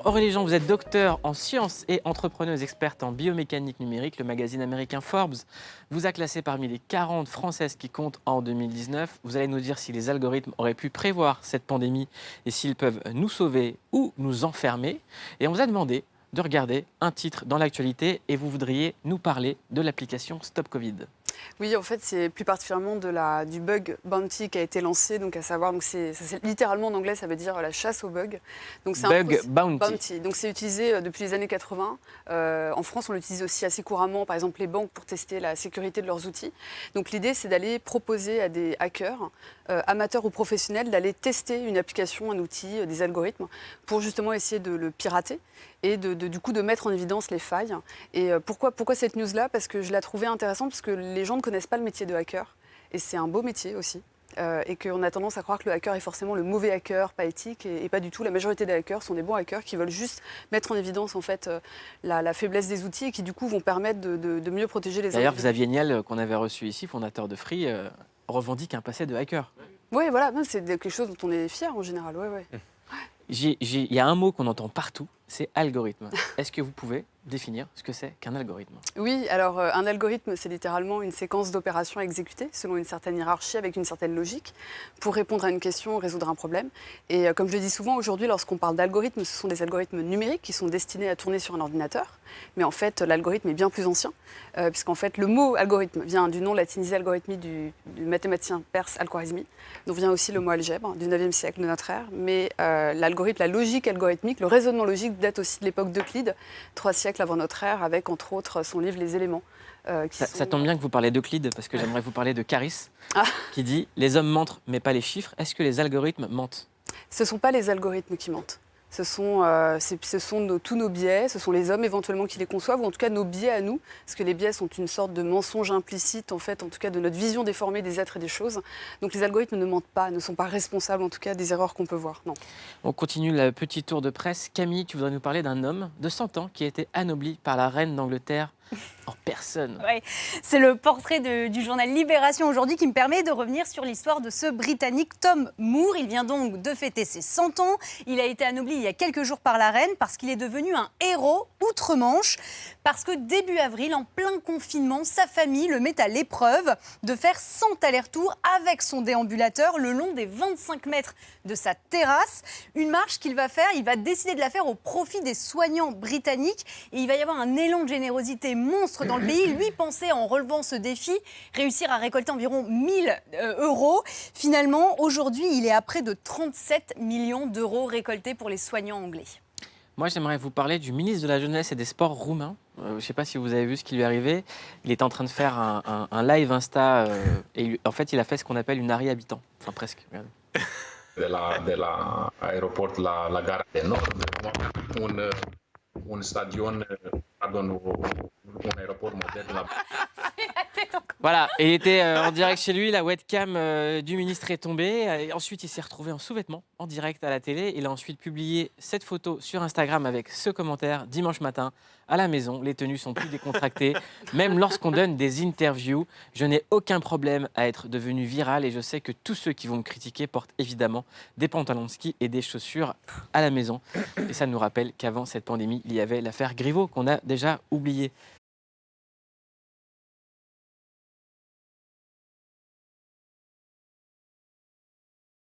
Aurélie Jean, vous êtes docteur en sciences et entrepreneuse experte en biomécanique numérique. Le magazine américain Forbes vous a classé parmi les 40 françaises qui comptent en 2019. Vous allez nous dire si les algorithmes auraient pu prévoir cette pandémie et s'ils peuvent nous sauver ou nous enfermer. Et on vous a demandé de regarder un titre dans l'actualité et vous voudriez nous parler de l'application Stop Covid. Oui, en fait, c'est plus particulièrement du bug bounty qui a été lancé, donc à savoir, c'est littéralement en anglais, ça veut dire la chasse aux bugs. Donc c'est Bug bounty. Donc c'est utilisé depuis les années 80. En France, on l'utilise aussi assez couramment, par exemple les banques pour tester la sécurité de leurs outils. Donc l'idée, c'est d'aller proposer à des hackers, amateurs ou professionnels, d'aller tester une application, un outil, des algorithmes, pour justement essayer de le pirater et du coup de mettre en évidence les failles. Et pourquoi cette news-là? Parce que je la trouvais intéressante, parce que les gens ne connaissent pas le métier de hacker, et c'est un beau métier aussi. Et qu'on a tendance à croire que le hacker est forcément le mauvais hacker, pas éthique, et pas du tout. La majorité des hackers sont des bons hackers qui veulent juste mettre en évidence en fait, la faiblesse des outils et qui du coup vont permettre de mieux protéger les D'ailleurs, individus. Xavier Niel, qu'on avait reçu ici, fondateur de Free, revendique un passé de hacker. Oui, voilà, non, c'est quelque chose dont on est fier en général. Ouais, ouais. Il y a un mot qu'on entend partout, c'est algorithme. Est-ce que vous pouvez définir ce que c'est qu'un algorithme? Oui, alors un algorithme, c'est littéralement une séquence d'opérations à exécuter selon une certaine hiérarchie, avec une certaine logique, pour répondre à une question, résoudre un problème. Et comme je le dis souvent, aujourd'hui, lorsqu'on parle d'algorithmes, ce sont des algorithmes numériques qui sont destinés à tourner sur un ordinateur. Mais en fait, l'algorithme est bien plus ancien, puisqu'en fait, le mot algorithme vient du nom latinisé algorithmie du mathématicien perse Al-Khwarizmi, dont vient aussi le mot algèbre, du 9e siècle de notre ère. Mais l'algorithme, la logique algorithmique, le raisonnement logique date aussi de l'époque d'Euclide, 3 siècles avant notre ère, avec entre autres son livre Les éléments. Ça tombe bien que vous parlez d'Euclide, parce que j'aimerais vous parler de Caris, Ah. qui dit « Les hommes mentent, mais pas les chiffres. Est-ce que les algorithmes mentent ?» Ce ne sont pas les algorithmes qui mentent. Ce sont tous nos biais, ce sont les hommes éventuellement qui les conçoivent, ou en tout cas nos biais à nous, parce que les biais sont une sorte de mensonge implicite, en fait, en tout cas de notre vision déformée des êtres et des choses. Donc les algorithmes ne mentent pas, ne sont pas responsables en tout cas des erreurs qu'on peut voir, non. On continue le petit tour de presse. Camille, tu voudrais nous parler d'un homme de 100 ans qui a été anobli par la reine d'Angleterre en personne. Ouais, c'est le portrait du journal Libération aujourd'hui qui me permet de revenir sur l'histoire de ce Britannique Tom Moore. Il vient donc de fêter ses 100 ans. Il a été anobli il y a quelques jours par la reine parce qu'il est devenu un héros outre-Manche. Parce que début avril, en plein confinement, sa famille le met à l'épreuve de faire 100 allers-retours avec son déambulateur le long des 25 mètres de sa terrasse. Une marche qu'il va faire, il va décider de la faire au profit des soignants britanniques. Et il va y avoir un élan de générosité monstre dans le pays. Lui pensait, en relevant ce défi, réussir à récolter environ 1000 euros. Finalement, aujourd'hui, il est à près de 37 millions d'euros récoltés pour les soignants anglais. Moi, j'aimerais vous parler du ministre de la Jeunesse et des Sports roumain. Je ne sais pas si vous avez vu ce qui lui est arrivé. Il est en train de faire un live Insta et en fait, il a fait ce qu'on appelle une arrêt habitant. Enfin, presque. Regardez. De la aeroport la gara de nord, un stadion, pardon, un aéroport moderne là. Voilà, et il était en direct chez lui, la webcam du ministre est tombée. Et ensuite, il s'est retrouvé en sous-vêtements, en direct à la télé. Il a ensuite publié cette photo sur Instagram avec ce commentaire. Dimanche matin, à la maison, les tenues sont plus décontractées. Même lorsqu'on donne des interviews, je n'ai aucun problème à être devenu viral. Et je sais que tous ceux qui vont me critiquer portent évidemment des pantalons de ski et des chaussures à la maison. Et ça nous rappelle qu'avant cette pandémie, il y avait l'affaire Griveaux qu'on a déjà oubliée.